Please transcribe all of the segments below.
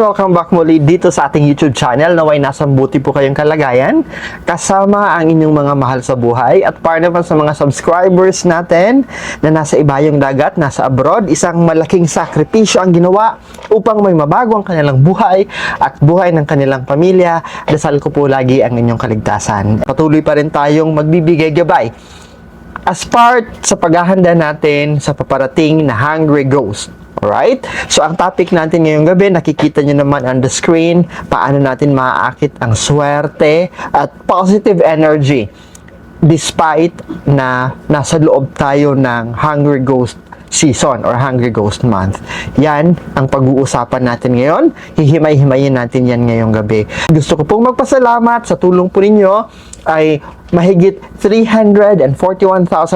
welcome back muli dito sa ating YouTube channel. Naway nasa mabuti po kayong kalagayan kasama ang inyong mga mahal sa buhay at para naman sa mga subscribers natin na nasa ibayong dagat, nasa abroad. Isang malaking sakripisyo ang ginawa upang may mabago ang kanilang buhay at buhay ng kanilang pamilya. Dasal ko po lagi ang inyong kaligtasan. Patuloy pa rin tayong magbibigay gabay as part sa paghahanda natin sa paparating na Hungry Ghost. Alright? So, ang topic natin ngayong gabi, nakikita nyo naman on the screen, paano natin maaakit ang swerte at positive energy despite na nasa loob tayo ng Hungry Ghost season or Hungry Ghost month. Yan ang pag-uusapan natin ngayon. Hihimay-himayin natin yan ngayong gabi. Gusto ko pong magpasalamat sa tulong po ninyo ay mahigit 341,000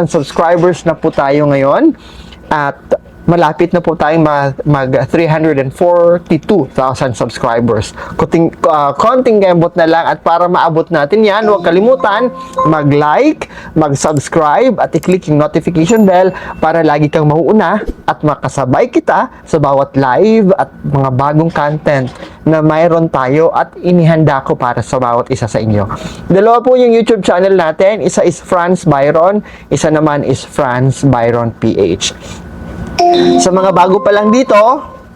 subscribers na po tayo ngayon at malapit na po tayong mag 342,000 subscribers. Konting gembot na lang at para maabot natin yan, huwag kalimutan mag-like, mag-subscribe at i-click yung notification bell para lagi kang mauuna at makasabay kita sa bawat live at mga bagong content na mayroon tayo at inihanda ko para sa bawat isa sa inyo. Dalawa po yung YouTube channel natin. Isa is Franz Byron, isa naman is Franz Byron PH. Sa mga bago pa lang dito,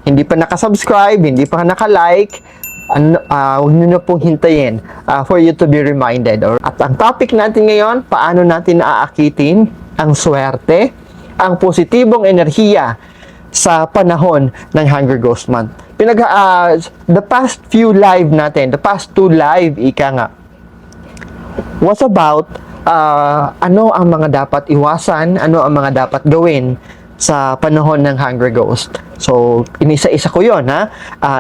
hindi pa nakasubscribe, hindi pa naka-like, huwag nyo pong hintayin for you to be reminded. At ang topic natin ngayon, paano natin naaakitin ang swerte, ang positibong enerhiya sa panahon ng Hungry Ghost Month. The past few live natin, the past 2 live, ika nga, was about ano ang mga dapat iwasan, ano ang mga dapat gawin sa panahon ng Hungry Ghost. So, inisa-isa ko yon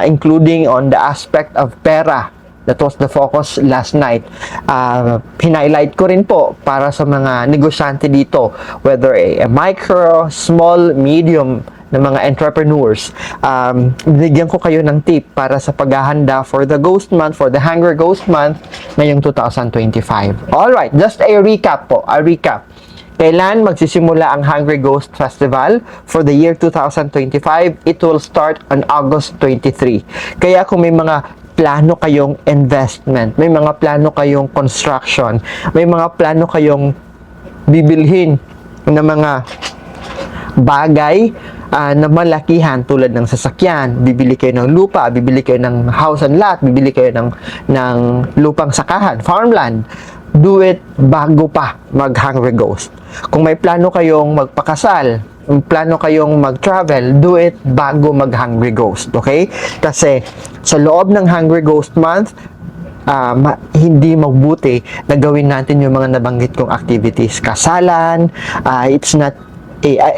including on the aspect of pera. That was the focus last night. Hinighlight ko rin po para sa mga negosyante dito, whether a micro, small, medium na mga entrepreneurs. Binigyan ko kayo ng tip para sa paghahanda for the Ghost Month, for the Hungry Ghost Month ngayong 2025. Alright, just a recap po. A recap. Kailan magsisimula ang Hungry Ghost Festival for the year 2025? It will start on August 23. Kaya kung may mga plano kayong investment, may mga plano kayong construction, may mga plano kayong bibilhin na mga bagay na malakihan tulad ng sasakyan, bibili kayo ng lupa, bibili kayo ng house and lot, bibili kayo ng lupang sakahan, farmland, do it bago pa mag-Hungry Ghost. Kung may plano kayong magpakasal, plano kayong mag-travel, do it bago mag-Hungry Ghost, okay? Kasi sa loob ng Hungry Ghost Month, hindi mabuti na gawin natin yung mga nabanggit kong activities. Kasalan, it's not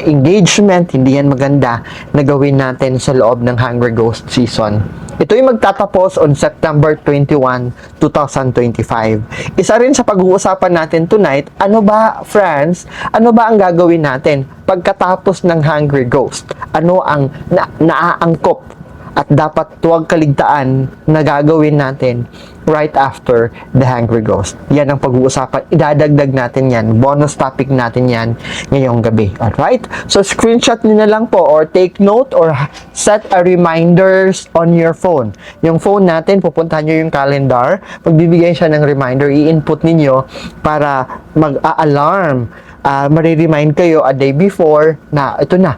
engagement, hindi yan maganda na gawin natin sa loob ng Hungry Ghost season. Ito yung magtatapos on September 21, 2025. Isa rin sa pag-uusapan natin tonight, ano ba, friends, ano ba ang gagawin natin pagkatapos ng Hungry Ghost? Ano ang naaangkop at dapat tuwag kaligtaan na gagawin natin right after the Hungry Ghost? Yan ang pag-uusapan. Idadagdag natin yan. Bonus topic natin yan ngayong gabi. Alright? So, screenshot nyo na lang po or take note or set a reminders on your phone. Yung phone natin, pupuntahan nyo yung calendar. Magbibigay siya ng reminder. I-input ninyo para mag-a-alarm. Mariremind kayo a day before na ito na,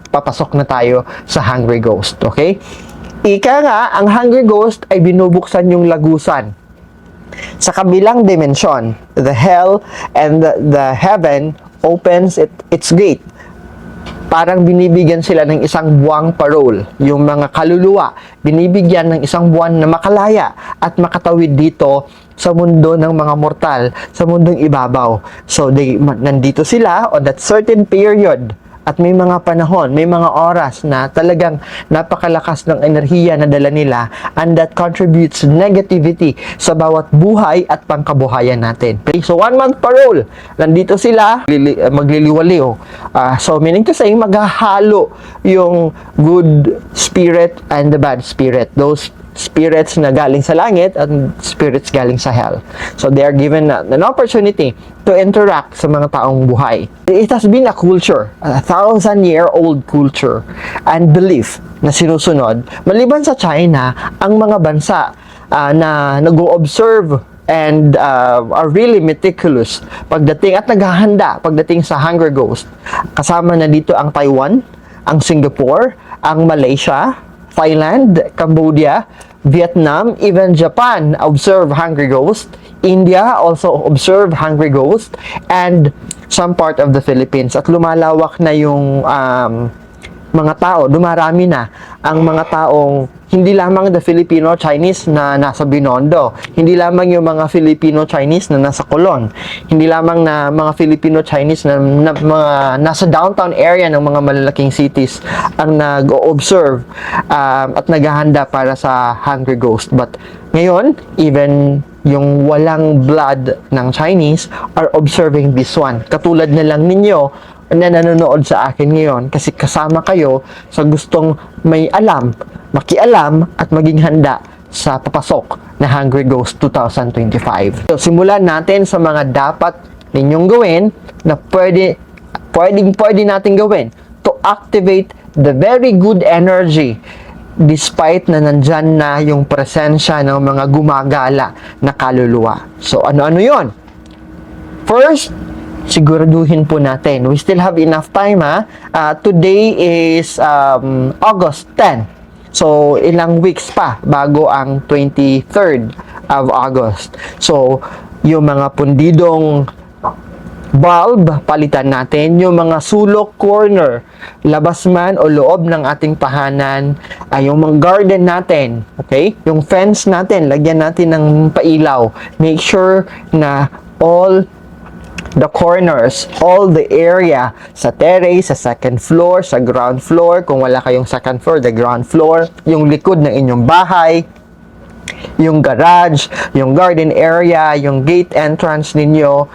papasok na tayo sa Hungry Ghost. Okay? Ika nga, ang Hungry Ghost ay binubuksan yung lagusan. Sa kabilang dimensyon, the hell and the heaven opens its gate. Parang binibigyan sila ng isang buwang parole. Yung mga kaluluwa, binibigyan ng isang buwan na makalaya at makatawid dito sa mundo ng mga mortal, sa mundong ibabaw. So, nandito sila on that certain period at may mga panahon, may mga oras na talagang napakalakas ng enerhiya na dala nila and that contributes negativity sa bawat buhay at pangkabuhayan natin. So, 1 month parole. Nandito sila, magliliwaliw. So, meaning to say, maghahalo yung good spirit and the bad spirit. Those spirits na galing sa langit at spirits galing sa hell. So they are given an opportunity to interact sa mga taong buhay. It has been a culture, a 1,000-year-old culture and belief na sinusunod. Maliban sa China, ang mga bansa na nag-o-observe and are really meticulous pagdating at naghahanda pagdating sa Hungry Ghost. Kasama na dito ang Taiwan, ang Singapore, ang Malaysia, Thailand, Cambodia, Vietnam, even Japan observe Hungry Ghost. India also observe Hungry Ghost, and some part of the Philippines. At lumalawak na yung mga tao, dumarami na ang mga taong hindi lamang the Filipino-Chinese na nasa Binondo, hindi lamang yung mga Filipino-Chinese na nasa Colon, hindi lamang na mga Filipino-Chinese na mga nasa downtown area ng mga malalaking cities ang nag-o-observe at naghahanda para sa Hungry Ghost. But ngayon, even yung walang blood ng Chinese are observing this one. Katulad na lang ninyo na nanonood sa akin ngayon kasi kasama kayo sa gustong may alam, makialam at maging handa sa papasok na Hungry Ghost 2025. So, simulan natin sa mga dapat ninyong gawin na pwede natin gawin to activate the very good energy despite na nandyan na yung presensya ng mga gumagala na kaluluwa. So, ano-ano yon? First, siguraduhin po natin. We still have enough time, ha? Today is August 10. So, ilang weeks pa bago ang 23rd of August. So, yung mga pundidong bulb, palitan natin. Yung mga sulok corner, labas man o loob ng ating tahanan, yung mga garden natin, okay? Yung fence natin, lagyan natin ng pailaw. Make sure na all the corners, all the area sa terrace, sa second floor, sa ground floor, kung wala kayong second floor, the ground floor, yung likod ng inyong bahay, yung garage, yung garden area, yung gate entrance ninyo,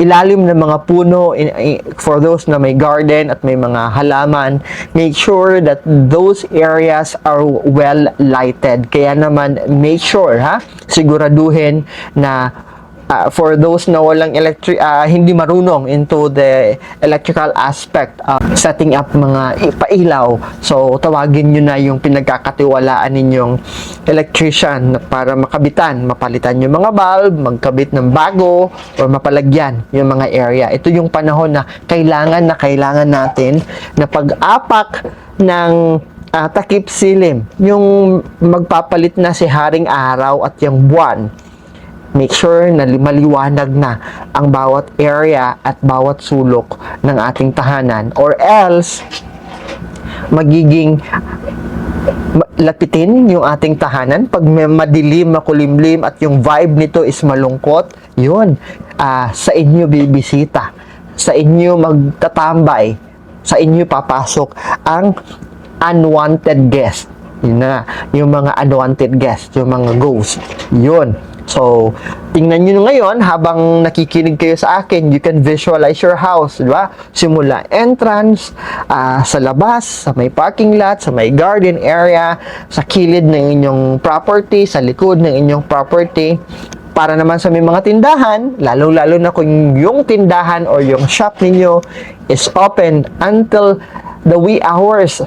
ilalim ng mga puno, for those na may garden at may mga halaman, make sure that those areas are well lighted. Kaya naman, make sure, siguraduhin na for those na walang hindi marunong into the electrical aspect of setting up mga ipailaw, so tawagin nyo na yung pinagkakatiwalaan ninyong electrician para mapalitan yung mga bulb, magkabit ng bago, or mapalagyan yung mga area. Ito yung panahon na kailangan natin na pag-apak ng takip silim, yung magpapalit na si Haring Araw at yung buwan. Make sure na maliwanag na ang bawat area at bawat sulok ng ating tahanan, or else magiging lapitin yung ating tahanan pag may madilim, makulimlim at yung vibe nito is malungkot. Yun, sa inyo bibisita, sa inyo magtatambay, sa inyo papasok ang unwanted guest. Yun na, yung mga unwanted guest, yung mga ghost. Yun. So, tingnan nyo ngayon, habang nakikinig kayo sa akin, you can visualize your house, di ba? Simula entrance, sa labas, sa may parking lot, sa may garden area, sa kilid ng inyong property, sa likod ng inyong property. Para naman sa may mga tindahan, lalo-lalo na kung yung tindahan or yung shop ninyo is open until the wee hours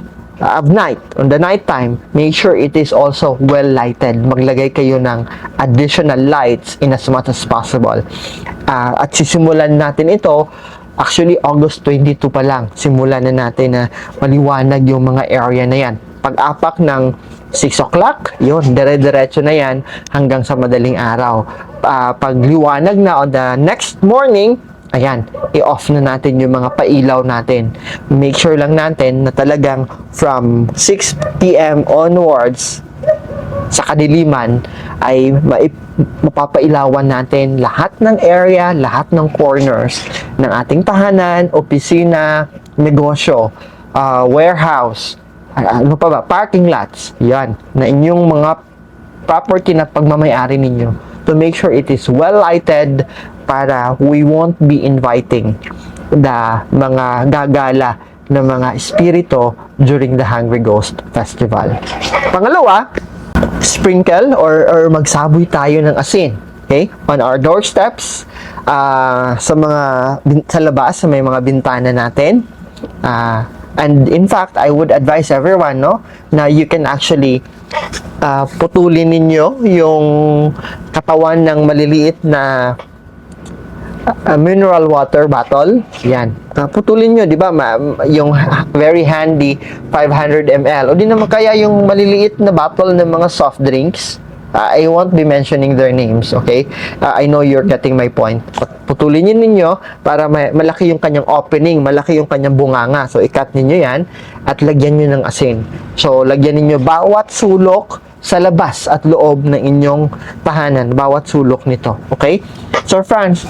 of night, on the night time, make sure it is also well lighted. Maglagay kayo ng additional lights in as much as possible. At sisimulan natin ito, actually August 22 pa lang, simulan na natin na maliwanag yung mga area na yan. Pag-apak ng 6 o'clock, yun, dire-diretso na yan hanggang sa madaling araw. Pag liwanag na on the next morning, ayan, i-off na natin yung mga pailaw natin. Make sure lang natin na talagang from 6 p.m. onwards sa kadiliman ay mapapailawan natin lahat ng area, lahat ng corners ng ating tahanan, opisina, negosyo, warehouse, ano pa ba, parking lots, yan, na inyong mga property na pagmamayari ninyo, to make sure it is well lighted para we won't be inviting the mga gagala na mga espiritu during the Hungry Ghost Festival. Pangalawa, sprinkle or magsaboy tayo ng asin. Okay? On our doorsteps, sa labas, sa may mga bintana natin. And in fact, I would advise everyone, no, na you can actually putulin ninyo yung katawan ng maliliit na mineral water bottle. Yan. Putulin nyo, di ba? Yung very handy 500 ml. O di naman kaya yung maliliit na bottle ng mga soft drinks. I won't be mentioning their names, okay? I know you're getting my point. Putulin nyo ninyo para malaki yung kanyang opening, malaki yung kanyang bunganga. So, ikat ninyo yan at lagyan nyo ng asin. So, lagyan ninyo bawat sulok sa labas at loob ng inyong tahanan, bawat sulok nito, okay? So, friends,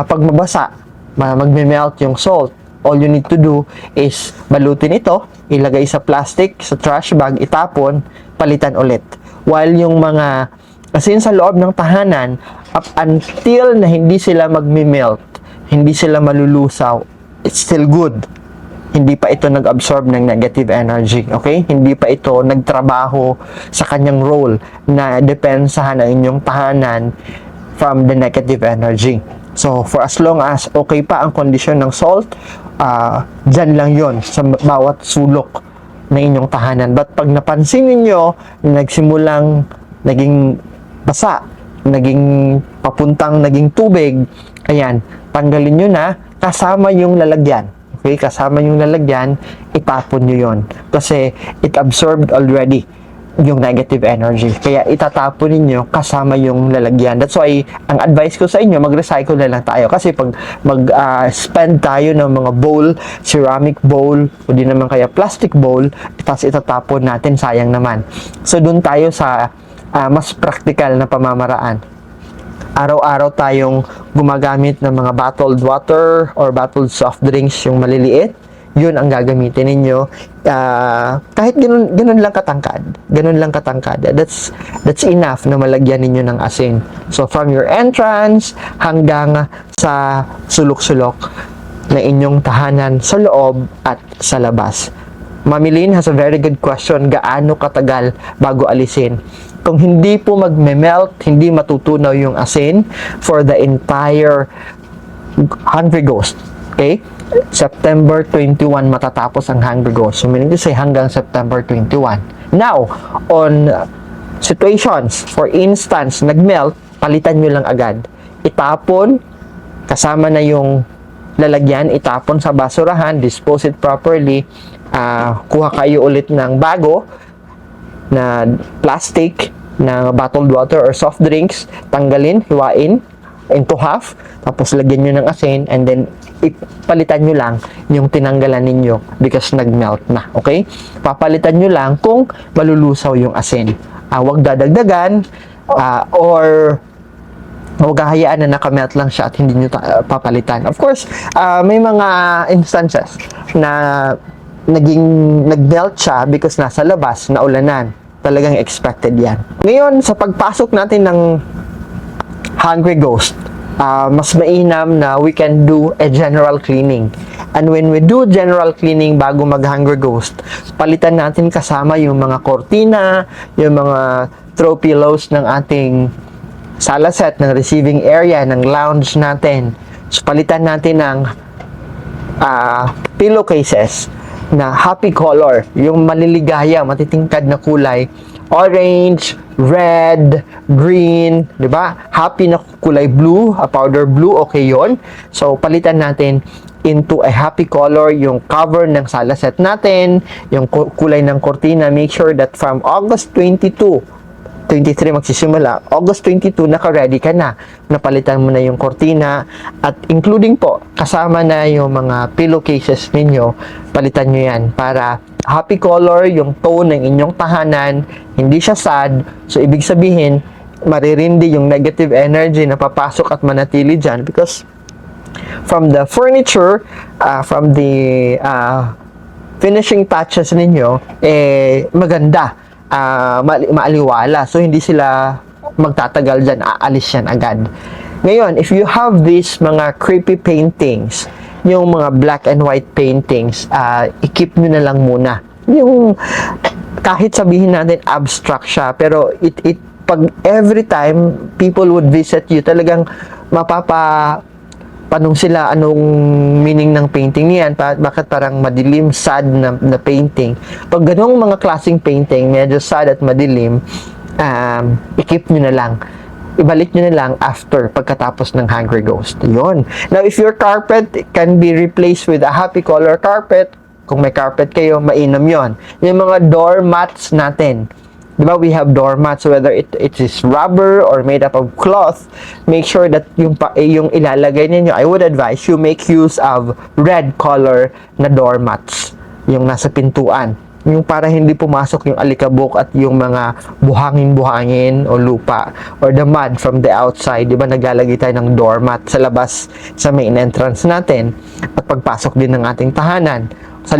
pag mabasa, magme-melt yung salt, all you need to do is balutin ito, ilagay sa plastic, sa trash bag, itapon, palitan ulit. While yung mga asin sa loob ng tahanan, up until na hindi sila magme-melt, hindi sila malulusaw, it's still good. Hindi pa ito nag-absorb ng negative energy, okay? Hindi pa ito nagtrabaho sa kanyang role na depensahan ang inyong tahanan from the negative energy. So, for as long as okay pa ang kondisyon ng salt, dyan lang yon sa bawat sulok na inyong tahanan. But pag napansin niyo na nagsimulang naging basa, naging papuntang naging tubig, ayan, tanggalin nyo na kasama yung lalagyan. Okay, kasama yung lalagyan, itapon nyo yon. Kasi it absorbed already yung negative energy. Kaya itatapon ninyo kasama yung lalagyan. That's why, ang advice ko sa inyo, mag-recycle na lang tayo. Kasi pag mag-spend tayo ng mga bowl, ceramic bowl, o di naman kaya plastic bowl, tapos itatapon natin, sayang naman. So, dun tayo sa mas practical na pamamaraan. Araw-araw tayong gumagamit ng mga bottled water or bottled soft drinks, yung maliliit. Yun ang gagamitin ninyo. Kahit ganun lang katangkad. Ganun lang katangkad. That's enough na malagyan ninyo ng asin. So, from your entrance hanggang sa sulok-sulok na inyong tahanan sa loob at sa labas. Mami Lynn has a very good question. Gaano katagal bago alisin? Kung hindi po magme-melt, hindi matutunaw yung asin for the entire Hungry Ghost. Okay? September 21 matatapos ang Hungry Ghost. So, meaning to say hanggang September 21. Now, on situations, for instance, nag-melt, palitan nyo lang agad. Itapon, kasama na yung lalagyan, itapon sa basurahan, dispose it properly, kuha kayo ulit ng bago na plastic, na bottled water or soft drinks, tanggalin, hiwain into half, tapos lagyan nyo ng asin, and then ipalitan nyo lang yung tinanggalan ninyo because nag-melt na, okay? Papalitan nyo lang kung malulusaw yung asin. Huwag dadagdagan, or huwag hahayaan na nakamelt lang siya at hindi nyo papalitan. Of course, may mga instances na nag-melt siya because nasa labas, naulanan. Talagang expected yan. Ngayon, sa pagpasok natin ng Hungry Ghost, mas mainam na we can do a general cleaning. And when we do general cleaning bago mag-Hungry Ghost, palitan natin kasama yung mga kortina, yung mga throw pillows ng ating sala set, ng receiving area, ng lounge natin. So, palitan natin ng pillowcases na happy color, yung maliligaya, matitingkad na kulay, orange, red, green, di ba? Happy na kulay blue, powder blue, okay yon. So, palitan natin into a happy color yung cover ng sala set natin, yung kulay ng kortina. Make sure that from August 23 magsisimula, August 22, naka-ready ka na. Napalitan mo na yung kortina at including po, kasama na yung mga pillowcases ninyo, palitan nyo yan para happy color yung tone ng inyong tahanan, hindi siya sad. So, ibig sabihin, maririndi yung negative energy na papasok at manatili dyan because from the furniture, from the finishing touches ninyo, maganda. Maaliwala. So, hindi sila magtatagal dyan. Aalis yan agad. Ngayon, if you have these mga creepy paintings, yung mga black and white paintings, i-keep nyo na lang muna. Yung kahit sabihin natin abstract siya, pero pag every time people would visit you, talagang panong sila anong meaning ng painting niyan, bakit parang madilim, sad na painting. Pag ganong mga klaseng painting, medyo sad at madilim, i-keep nyo na lang. Ibalik nyo na lang after, pagkatapos ng Hungry Ghost. Yun. Now, if your carpet can be replaced with a happy color carpet, kung may carpet kayo, mainam yon. Yung mga door mats natin, diba, we have doormats, whether it is rubber or made up of cloth, make sure that yung ilalagay ninyo, I would advise you make use of red color na doormats, yung nasa pintuan. Yung para hindi pumasok yung alikabok at yung mga buhangin-buhangin o lupa or the mud from the outside. Diba, naglalagay tayo ng doormat sa labas sa main entrance natin at pagpasok din ng ating tahanan. Sa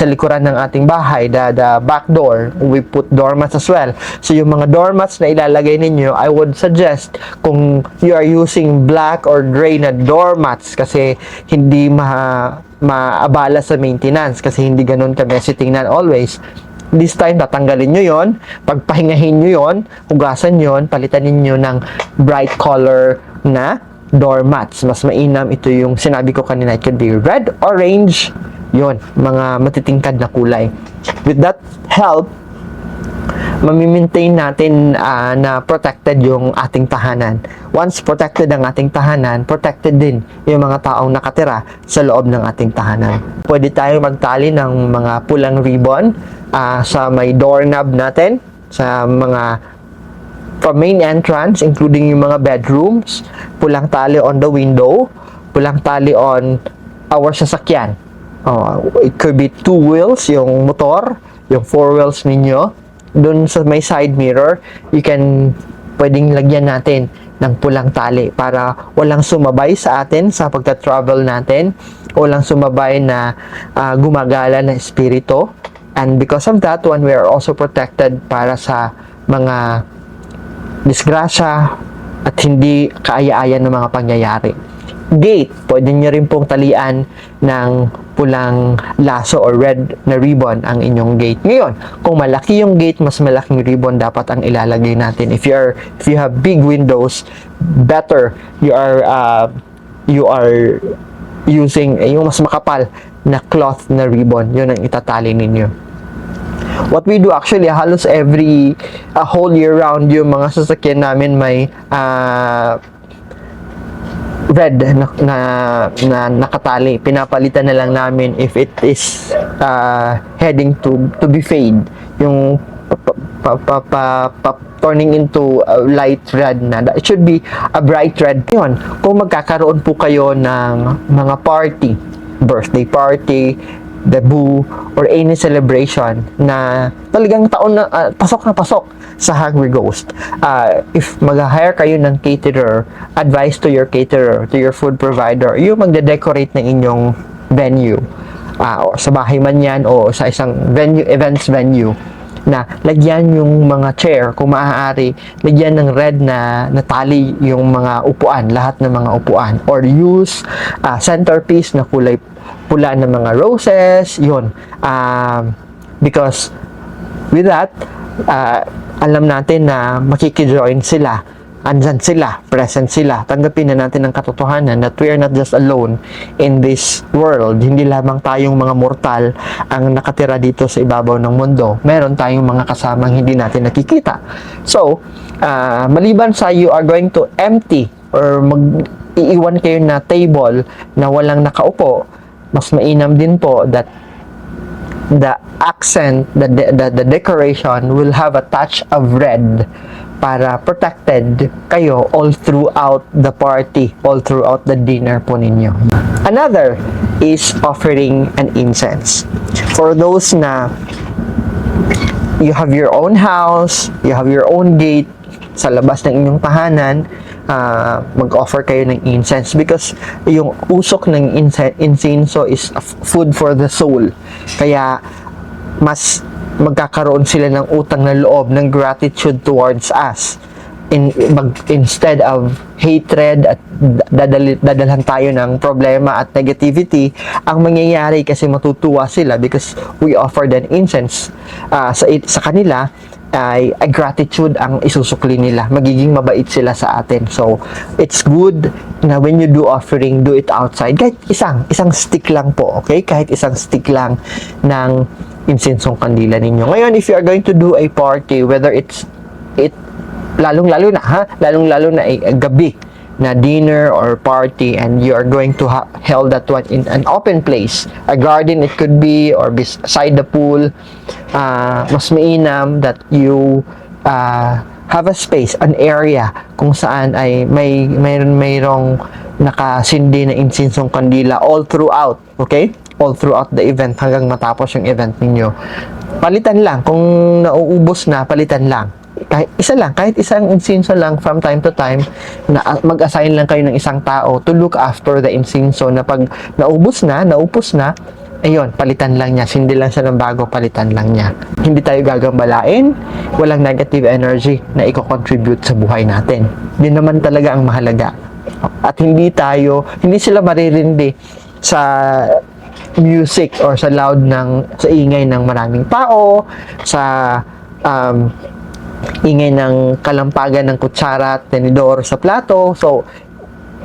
likuran ng ating bahay, the back door, we put doormats as well. So, yung mga doormats na ilalagay ninyo, I would suggest kung you are using black or gray na doormats kasi hindi maabala sa maintenance kasi hindi ganun kamesi tingnan always. This time, tatanggalin nyo yon, pagpahingahin nyo yon, hugasan yon, palitan ninyo ng bright color na doormats. Mas mainam ito yung sinabi ko kanina. It could be red, orange, yon, mga matitingkad na kulay. With that help, mamimaintain natin na protected yung ating tahanan. Once protected ang ating tahanan, protected din yung mga taong nakatira sa loob ng ating tahanan. Pwede tayong magtali ng mga pulang ribbon sa may doorknob natin, sa mga from main entrance, including yung mga bedrooms, pulang tali on the window, pulang tali on our sasakyan. It could be 2 wheels, yung motor, yung 4 wheels ninyo. Doon sa may side mirror, pwedeng lagyan natin ng pulang tali para walang sumabay sa atin sa pagta-travel natin, walang sumabay na gumagala na espiritu. And because of that one, we are also protected para sa mga disgrasya at hindi kaaya-aya ng mga pangyayari. Gate, pwede nyo rin pong talian ng pulang laso or red na ribbon ang inyong gate. Ngayon, kung malaki yung gate, mas malaking ribbon dapat ang ilalagay natin. If you have big windows, better you are using yung mas makapal na cloth na ribbon. Yun ang itatali ninyo. What we do actually, halos every whole year round, yung mga sasakyan namin may red na nakatali. Pinapalitan na lang namin if it is heading to be fade. Yung turning into a light red na. It should be a bright red. Yun, kung magkakaroon po kayo ng mga party, birthday party, debut, or any celebration na talagang taon na pasok sa Hungry Ghost. If mag-hire kayo ng caterer, advice to your caterer, to your food provider, yung magde-decorate ng inyong venue. O sa bahay man yan o sa isang events venue, na lagyan yung mga chair, kung maaari, lagyan ng red na tali yung mga upuan, lahat ng mga upuan. Or use centerpiece na kulay pula ng mga roses, yun. Because with that, alam natin na makikijoin sila, andyan sila, present sila. Tanggapin na natin ang katotohanan that we are not just alone in this world. Hindi lamang tayong mga mortal ang nakatira dito sa ibabaw ng mundo. Meron tayong mga kasamang hindi natin nakikita. So, maliban sa you are going to empty or iiwan kayo na table na walang nakaupo, mas mainam din po that the accent, the decoration will have a touch of red para protected kayo all throughout the party, all throughout the dinner po ninyo. Another is offering an incense. For those na you have your own house, you have your own gate sa labas ng inyong tahanan, mag-offer kayo ng incense because yung usok ng incenso is food for the soul. Kaya mas magkakaroon sila ng utang na loob, ng gratitude towards us instead of hatred at dadalhan tayo ng problema at negativity, ang mangyayari kasi matutuwa sila because we offer them incense sa kanila ay gratitude ang isusukli nila. Magiging mabait sila sa atin. So, it's good na when you do offering, do it outside. Kahit isang stick lang po, okay? Kahit isang stick lang ng insensong kandila ninyo. Ngayon, if you are going to do a party, whether lalong-lalo na ay gabi na dinner or party, and you are going to held that one in an open place, a garden it could be, or beside the pool, mas mainam that you have a space, an area kung saan ay mayroong nakasindi na insensong kandila all throughout, okay? All throughout the event hanggang matapos yung event ninyo. Palitan lang, kung nauubos na, palitan lang. Kahit isang insenso lang from time to time, na mag-assign lang kayo ng isang tao to look after the insenso, na pag naupos na, ayun, palitan lang niya, sindi lang siya ng bago, palitan lang niya. Hindi tayo gagambalain, walang negative energy na i-contribute sa buhay natin. Yun naman talaga ang mahalaga. At hindi sila maririndi sa music or sa sa ingay ng maraming tao, sa ingay ng kalampagan ng kutsara at tenedor sa plato. So,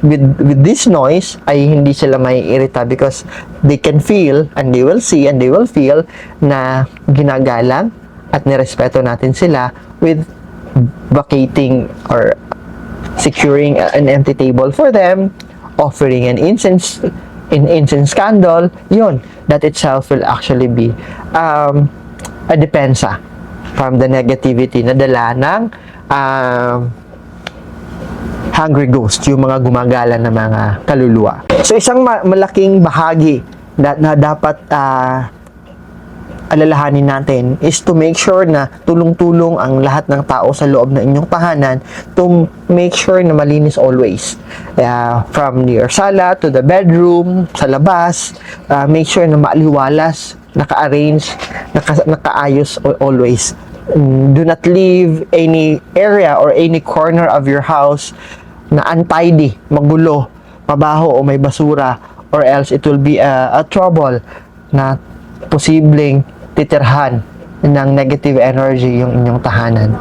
with this noise, ay hindi sila may irita because they can feel, and they will see, and they will feel na ginagalang at nirespeto natin sila with vacating or securing an empty table for them, offering an incense candle. Yun, that itself will actually be a depensa from the negativity na dala ng hungry ghost, yung mga gumagala na mga kaluluwa. So, isang malaking bahagi na dapat alalahanin natin is to make sure na tulong-tulong ang lahat ng tao sa loob ng inyong tahanan to make sure na malinis always. From your sala to the bedroom, sa labas, make sure na maaliwalas, naka-arrange, nakaayos always. Do not leave any area or any corner of your house na untidy, magulo, mabaho o may basura, or else it will be a trouble na posibleng titirhan ng negative energy yung inyong tahanan.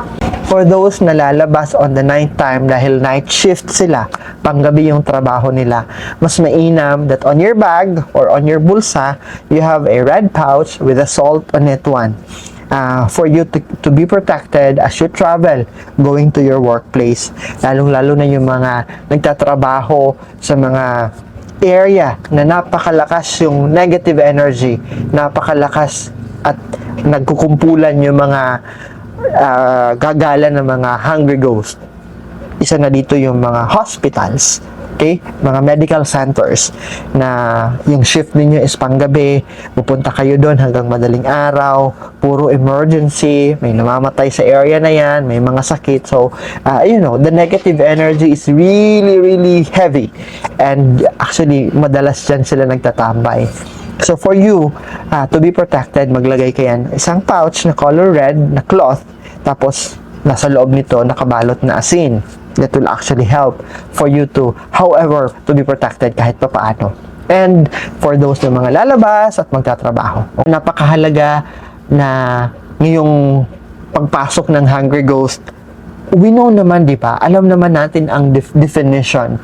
For those na lalabas on the night time dahil night shift sila, panggabi yung trabaho nila, mas mainam that on your bag or on your bulsa, you have a red pouch with a salt on it one. For you to be protected as you travel going to your workplace. Lalong-lalo na yung mga nagtatrabaho sa mga area na napakalakas yung negative energy, napakalakas at nagkukumpulan yung mga gagala ng mga hungry ghost. Isa na dito yung mga hospitals, okay? Mga medical centers na yung shift ninyo is panggabi, pupunta kayo doon hanggang madaling araw, puro emergency, may namamatay sa area na yan, may mga sakit. So, the negative energy is really, really heavy. And actually, madalas dyan sila nagtatambay. So, for you to be protected, maglagay kayo isang pouch na color red na cloth, tapos nasa loob nito nakabalot na asin. That will actually help for you to be protected kahit papaano. And for those na mga lalabas at magtatrabaho, napakahalaga na ngayong pagpasok ng hungry ghost, we know naman, di ba? Alam naman natin ang definition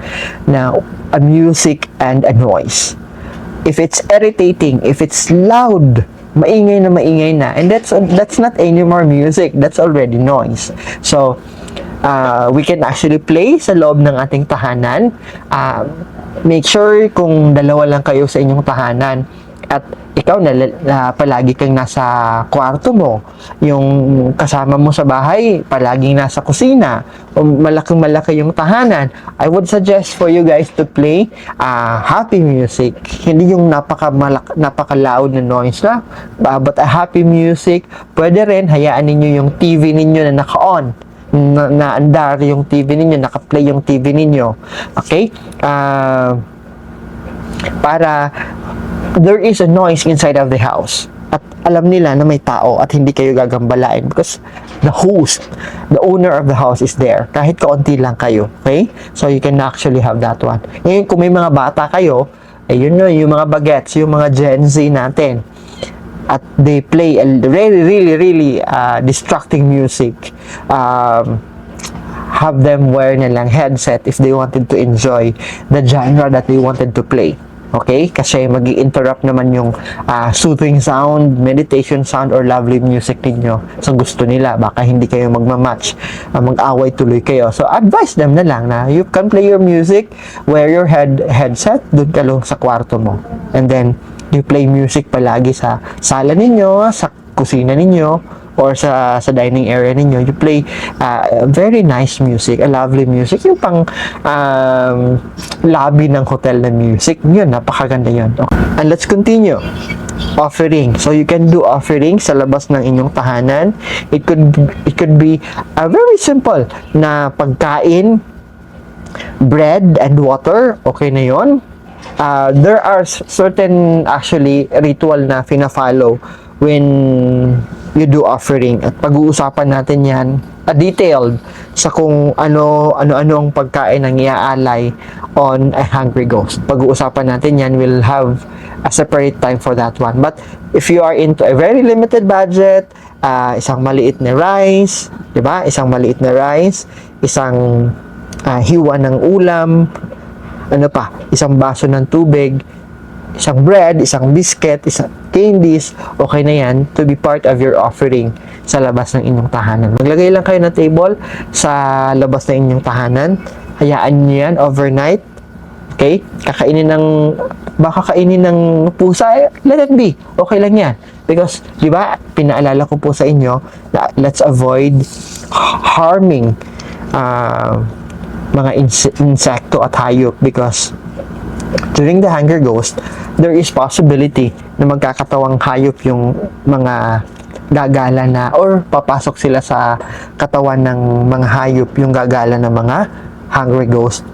na a music and a noise. If it's irritating, if it's loud, maingay na, and that's not anymore music, that's already noise. So, we can actually play sa loob ng ating tahanan. Make sure kung dalawa lang kayo sa inyong tahanan at ikaw na palagi kang nasa kwarto mo, yung kasama mo sa bahay palaging nasa kusina, o malaki yung tahanan, I would suggest for you guys to play happy music. Hindi yung napaka-loud na noise na, but a happy music. Pwede rin hayaan ninyo yung TV ninyo na naka-on, na andar yung TV ninyo, naka-play yung TV ninyo. Okay? Para there is a noise inside of the house. at alam nila na may tao at hindi kayo gagambalain because the host, the owner of the house is there. Kahit kaunti lang kayo, okay? So you can actually have that one. Ngayon, kung may mga bata kayo, ayun yun, yung mga bagets, yung mga Gen Z natin, at they play a really distracting music. Have them wear na lang headset if they wanted to enjoy the genre that they wanted to play. Okay? Kasi mag-i-interrupt naman yung soothing sound, meditation sound, or lovely music ninyo sa gusto nila. Baka hindi kayo magmamatch, mag-away tuloy kayo. So, advise them na lang na you can play your music, wear your headset, dun ka lang sa kwarto mo. And then, you play music palagi sa sala ninyo, sa kusina ninyo, or sa dining area ninyo. You play very nice music, a lovely music, yung pang lobby ng hotel na music. Yun, napakaganda yun. Okay. And let's continue. Offering. So you can do offering sa labas ng inyong tahanan. It could be very simple na pagkain, bread and water. Okay na yun. There are certain actually ritual na fina-follow when you do offering, at pag-uusapan natin yan detailed sa kung ano ang pagkain ang iaalay on a hungry ghost. Pag-uusapan natin yan, we'll have a separate time for that one. But if you are into a very limited budget, isang maliit na rice, di ba? Isang maliit na rice, isang hiwa ng ulam, ano pa, isang baso ng tubig, isang bread, isang biscuit, isang candies, okay na yan to be part of your offering sa labas ng inyong tahanan. Maglagay lang kayo ng table sa labas ng inyong tahanan. Hayaan nyo yan overnight. Okay? Baka kainin ng pusa, let it be. Okay lang yan. Because, di ba, pinaalala ko po sa inyo na let's avoid harming mga insekto at hayop, because during the hunger ghost, there is possibility na magkakatawang hayop yung mga gagala na, or papasok sila sa katawan ng mga hayop yung gagala ng mga hungry ghost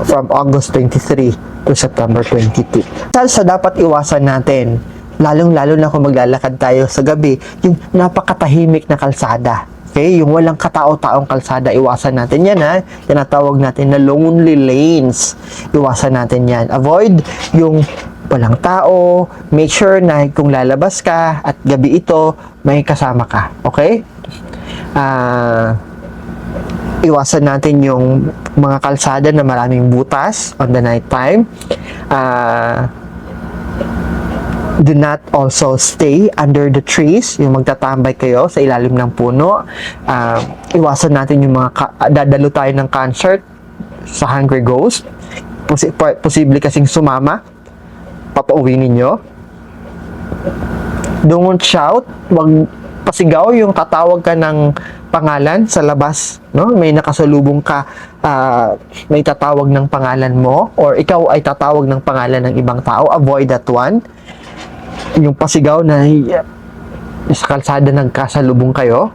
from August 23 to September 22. Sa dapat iwasan natin, lalong-lalo na kung maglalakad tayo sa gabi, yung napakatahimik na kalsada. Okay, yung walang katao-taong kalsada, iwasan natin yan, ha. Tinatawag natin na lonely lanes. Iwasan natin yan. Avoid yung walang tao. Make sure na kung lalabas ka at gabi ito, may kasama ka. Okay? Iwasan natin yung mga kalsada na maraming butas on the night time. Do not also stay under the trees, yung magtatambay kayo sa ilalim ng puno. Iwasan natin yung mga dadalo tayo ng concert sa hungry ghost. Posible kasing sumama, papauwi ninyo. Don't shout, wag pasigaw yung tatawag ka ng pangalan sa labas, no? May nakasalubong ka, may tatawag ng pangalan mo, or ikaw ay tatawag ng pangalan ng ibang tao. Avoid that one. Yung pasigaw na sa kalsada nagkasalubong kayo,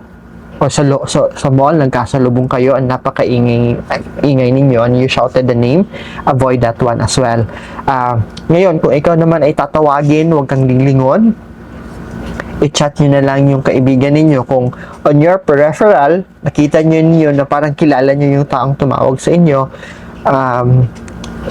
o sa mall nagkasalubong kayo, ang napakaingay ninyo and you shouted the name, avoid that one as well. Ngayon, kung ikaw naman ay tatawagin, huwag kang lilingon. I-chat nyo na lang yung kaibigan ninyo. Kung on your peripheral, nakita nyo na parang kilala nyo yung taong tumawag sa inyo,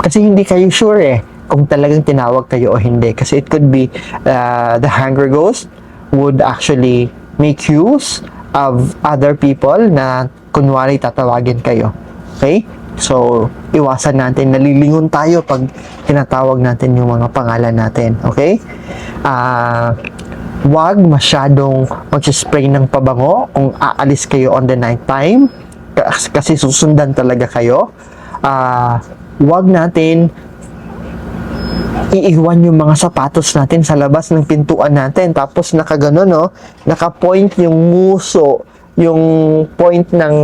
kasi hindi kayo sure kung talagang tinawag kayo o hindi. Kasi it could be the hungry ghost would actually make use of other people na kunwari tatawagin kayo. Okay? So, iwasan natin, nalilingon tayo pag tinatawag natin yung mga pangalan natin. Okay? Wag masyadong mag-spray ng pabango kung aalis kayo on the night time, kasi susundan talaga kayo. Wag natin iiwan yung mga sapatos natin sa labas ng pintuan natin, tapos nakagano, no, naka-point yung nguso, yung point ng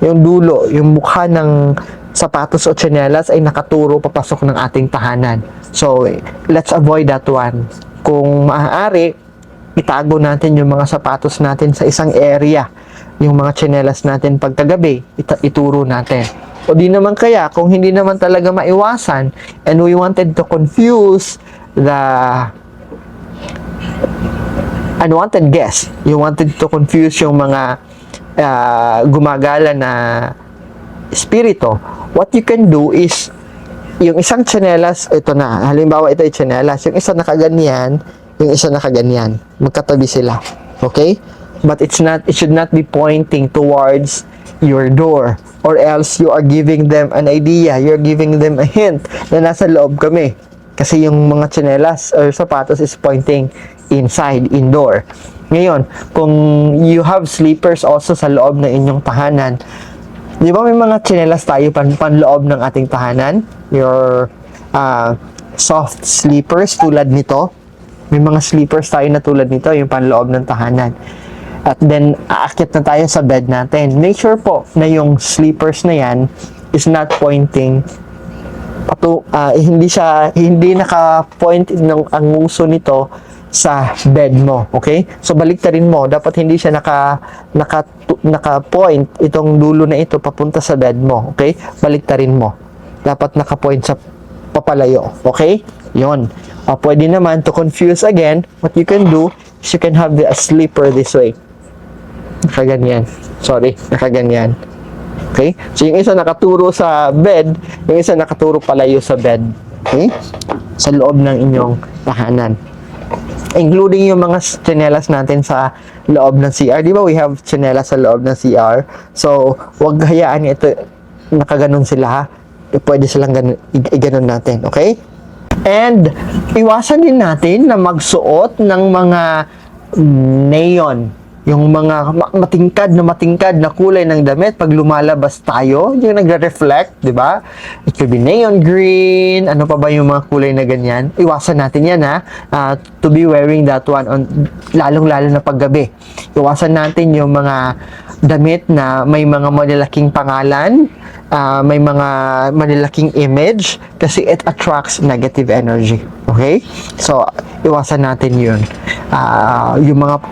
yung dulo, yung mukha ng sapatos o tsinelas ay nakaturo papasok ng ating tahanan. So let's avoid that one. Kung maaari, itago natin yung mga sapatos natin sa isang area, yung mga tsinelas natin pagkagabi, ituro natin. O di naman kaya, kung hindi naman talaga maiwasan, and we wanted to confuse unwanted guest, you wanted to confuse yung mga gumagala na espiritu, what you can do is, yung isang tsinelas, ito na, halimbawa ito yung tsinelas, yung isa nakaganyan, yung isa nakaganyan, magkatabi sila, okay? But it should not be pointing towards your door, or else you are giving them an idea, you're giving them a hint na nasa loob kami. Kasi yung mga tsinelas or sapatos is pointing inside, indoor. Ngayon, kung you have sleepers also sa loob ng inyong tahanan, di ba may mga tsinelas tayo panloob ng ating tahanan? Your soft sleepers tulad nito. May mga sleepers tayo na tulad nito, yung panloob ng tahanan. At then, aakyat na tayo sa bed natin. Make sure po na yung sleepers na yan is not pointing hindi naka-point ang uso nito sa bed mo, okay? So baliktarin mo, dapat hindi siya naka-point itong dulo na ito papunta sa bed mo, okay? Baliktarin mo. Dapat naka-point sa papalayo, okay? 'Yon. Pwede naman to confuse again, what you can do is you can have the sleeper this way. Nakaganyan. Nakaganyan. Okay? So, yung isa nakaturo sa bed, yung isa nakaturo palayo sa bed. Okay? Sa loob ng inyong tahanan. Including yung mga tsinelas natin sa loob ng CR. Di ba we have tsinelas sa loob ng CR? So, wag hayaan ito, nakaganon sila ha. Pwede silang iganon natin. Okay? And, iwasan din natin na magsuot ng mga neon. Yung mga matingkad na kulay ng damit pag lumalabas tayo, yung nagre-reflect, di ba? It could be neon green, ano pa ba yung mga kulay na ganyan? Iwasan natin yan ha, to be wearing that one lalong-lalo na paggabi. Iwasan natin yung mga damit na may mga malalaking pangalan, may mga malalaking image, kasi it attracts negative energy. Okay? So, iwasan natin yun. Yung mga,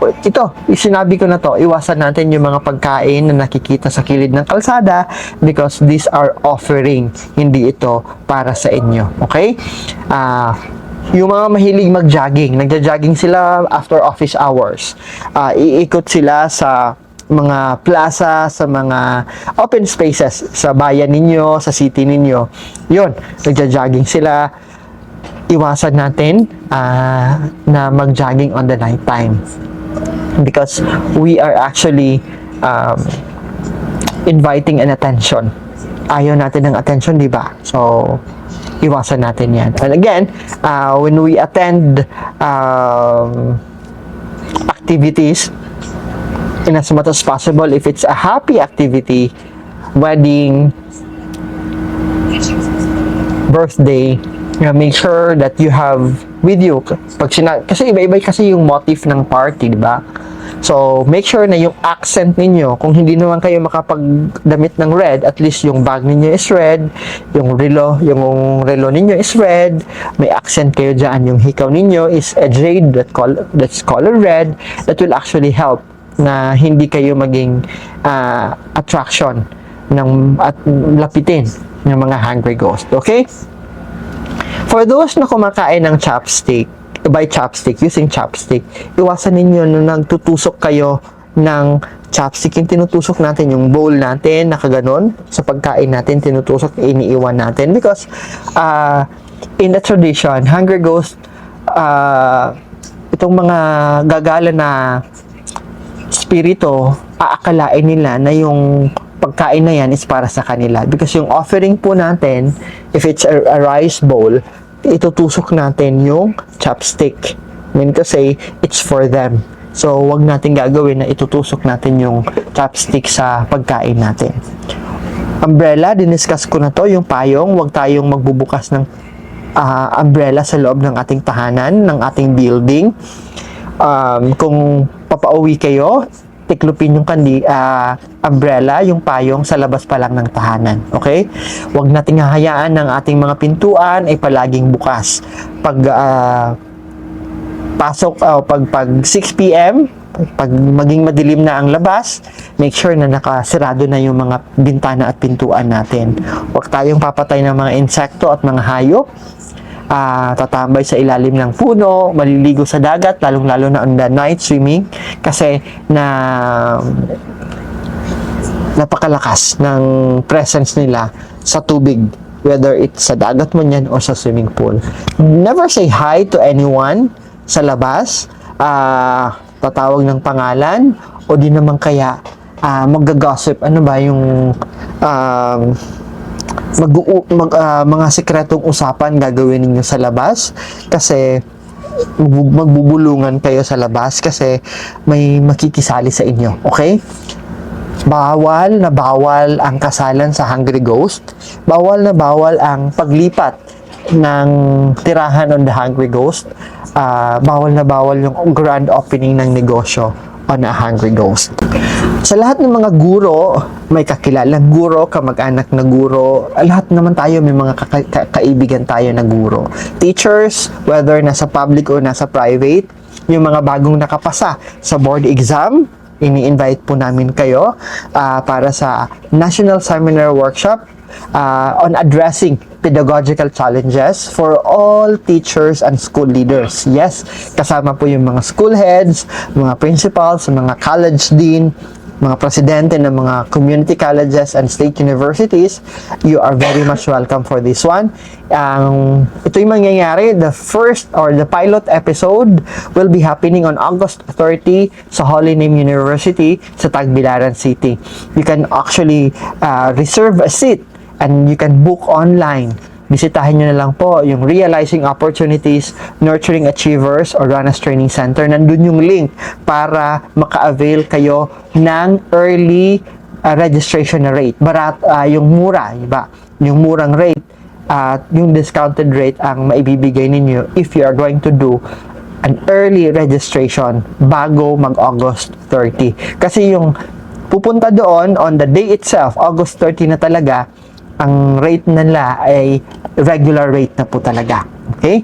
sinabi ko na to, iwasan natin yung mga pagkain na nakikita sa kilid ng kalsada because these are offering, hindi ito para sa inyo. Okay? Yung mga mahilig mag-jogging, nagja-jogging sila after office hours. Iikot sila sa mga plaza, sa mga open spaces, sa bayan ninyo, sa city ninyo. Yun, nagja-jogging sila. Iwasan natin na mag-jogging on the night time because we are actually inviting an attention. Ayaw natin ng attention, di ba? So, iwasan natin yan. And again, when we attend activities, in as much as possible, if it's a happy activity, wedding, birthday, make sure that you have with you. Kasi iba-iba kasi yung motif ng party, di ba? So, make sure na yung accent ninyo, kung hindi naman kayo makapagdamit ng red, at least yung bag ninyo is red, yung relo ninyo is red, may accent kayo dyan, yung hikaw ninyo is a jade that's color red, that will actually help na hindi kayo maging attraction at lapitin ng mga hungry ghost. Okay? For those na kumakain ng chopstick, using chopstick, iwasan ninyo na nagtutusok kayo ng chopstick. Yung tinutusok natin, yung bowl natin, nakaganon, sa pagkain natin, tinutusok, iniiwan natin. Because, in the tradition, hungry ghost, itong mga gagala na spirito, aakalain nila na yung pagkain na yan is para sa kanila. Because yung offering po natin, if it's a rice bowl, itutusok natin yung chopstick. I mean to say, it's for them. So, wag natin gagawin na itutusok natin yung chopstick sa pagkain natin. Umbrella, diniscuss ko na to, yung payong, wag tayong magbubukas ng umbrella sa loob ng ating tahanan, ng ating building. Kung papauwi kayo, tiklupin yung umbrella, yung payong sa labas pa lang ng tahanan. Okay? Huwag nating hahayaan ng ating mga pintuan ay palaging bukas. Pag pag 6 p.m., pag maging madilim na ang labas, make sure na nakasirado na yung mga bintana at pintuan natin. Huwag tayong papatay ng mga insekto at mga hayop. tatambay sa ilalim ng puno, maliligo sa dagat, lalong-lalo na on the night swimming kasi napakalakas ng presence nila sa tubig, whether it's sa dagat man yan o sa swimming pool. Never say hi to anyone sa labas, tatawag ng pangalan, o di naman kaya mag-gossip. Ano ba yung mga sekretong usapan gagawin ninyo sa labas kasi magbubulungan kayo sa labas kasi may makikisali sa inyo, okay? Bawal na bawal ang kasalan sa Hungry Ghost. Bawal na bawal ang paglipat ng tirahan on the Hungry Ghost. Bawal na bawal yung grand opening ng negosyo on a Hungry Ghost. Sa lahat ng mga guro, may kakilalang guro, kamag-anak na guro, lahat naman tayo may mga kaibigan tayo na guro. Teachers, whether nasa public o nasa private, yung mga bagong nakapasa sa board exam, ini-invite po namin kayo para sa National Seminar Workshop on addressing pedagogical challenges for all teachers and school leaders. Yes, kasama po yung mga school heads, mga principals, mga college dean, mga presidente ng mga community colleges and state universities. You are very much welcome for this one. Ito yung mangyayari, the first or the pilot episode will be happening on August 30 sa Holy Name University sa Tagbilaran City. You can actually reserve a seat and you can book online. Bisitahin nyo na lang po yung Realizing Opportunities, Nurturing Achievers or Ranas Training Center. Nandun yung link para maka-avail kayo ng early registration rate. Yung mura, iba? Yung murang rate at yung discounted rate ang maibibigay ninyo if you are going to do an early registration bago mag-August 30. Kasi yung pupunta doon on the day itself, August 30 na talaga, ang rate nila ay regular rate na po talaga. Okay?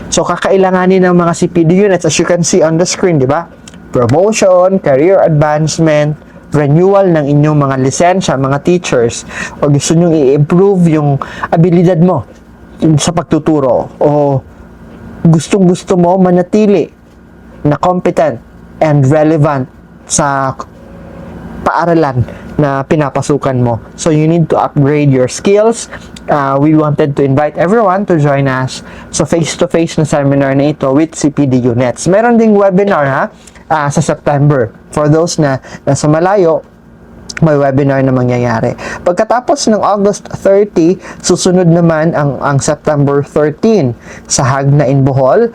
So, kakailanganin ng mga CPD units as you can see on the screen, di ba? Promotion, career advancement, renewal ng inyong mga lisensya, mga teachers, o gusto nyo i-improve yung abilidad mo sa pagtuturo, o gustong-gusto mo manatili na competent and relevant sa paaralan na pinapasukan mo. So, you need to upgrade your skills. We wanted to invite everyone to join us sa face-to-face na seminar na ito with CPD units. Meron ding webinar sa September. For those na nasa malayo, may webinar na mangyayari. Pagkatapos ng August 30, susunod naman ang September 13 sa Hagna in Bohol.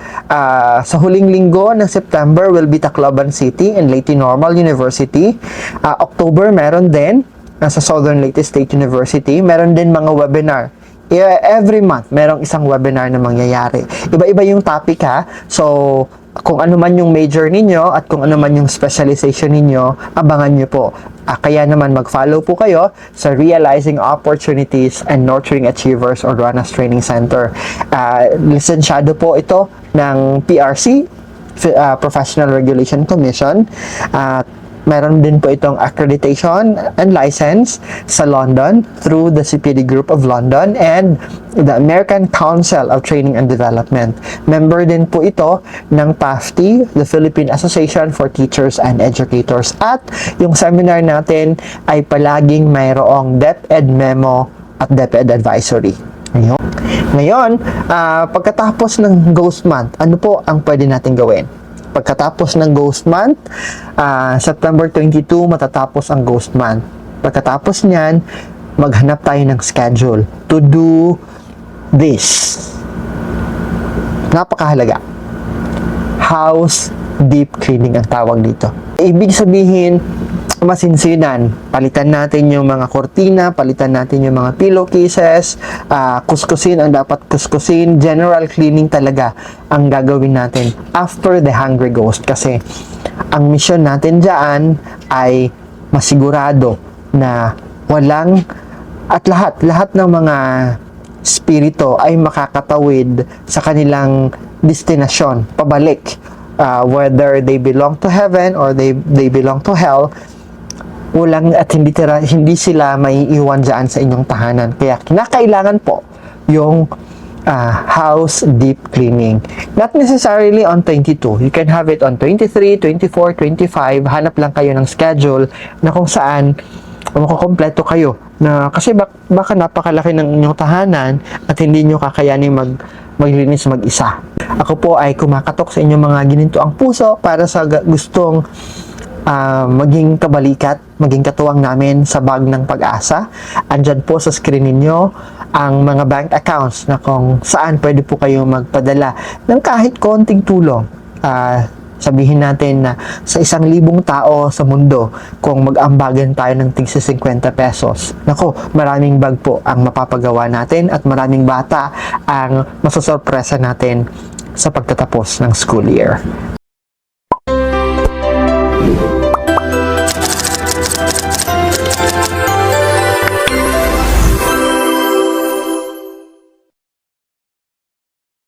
Sa huling linggo ng September will be Tacloban City and Leyte Normal University. October meron din sa Southern Leyte State University. Meron din mga webinar. Every month, merong isang webinar na mangyayari. Iba-iba yung topic So, kung ano man yung major ninyo at kung ano man yung specialization ninyo, abangan nyo po. Kaya naman mag-follow po kayo sa Realizing Opportunities and Nurturing Achievers or Ranas Training Center. Lisensyado po ito ng PRC, Professional Regulation Commission. Meron din po itong accreditation and license sa London through the CPD Group of London and the American Council of Training and Development. Member din po ito ng PAFTI, the Philippine Association for Teachers and Educators. At yung seminar natin ay palaging mayroong DepEd memo at DepEd advisory. Ngayon, pagkatapos ng Ghost Month, ano po ang pwede natin gawin? Pagkatapos ng Ghost Month, September 22, matatapos ang Ghost Month. Pagkatapos niyan, maghanap tayo ng schedule to do this. Napakahalaga. House deep cleaning ang tawag dito. Ibig sabihin, masinsinan. Palitan natin yung mga kortina, palitan natin yung mga pillowcases, kuskusin ang dapat kuskusin, general cleaning talaga ang gagawin natin after the Hungry Ghost. Kasi ang mission natin dyan ay masigurado na walang at lahat ng mga spirito ay makakatawid sa kanilang destinasyon, pabalik. Whether they belong to heaven or they belong to hell, walang at hindi sila may iwan dyan sa inyong tahanan. Kaya kinakailangan po yung house deep cleaning. Not necessarily on 22. You can have it on 23, 24, 25. Hanap lang kayo ng schedule na kung saan makukompleto kayo. Na, kasi baka napakalaki ng inyong tahanan at hindi nyo kakayanin maglinis mag-isa. Ako po ay kumakatok sa inyong mga gininto ang puso para sa gustong maging kabalikat, maging katuwang namin sa bag ng pag-asa. Andyan po sa screen ninyo ang mga bank accounts na kung saan pwede po kayo magpadala ng kahit konting tulong. Sabihin natin na sa 1,000 tao sa mundo, kung mag-ambagan tayo ng tigsa 50 pesos, nako, maraming bag po ang mapapagawa natin at maraming bata ang masasorpresa natin sa pagtatapos ng school year.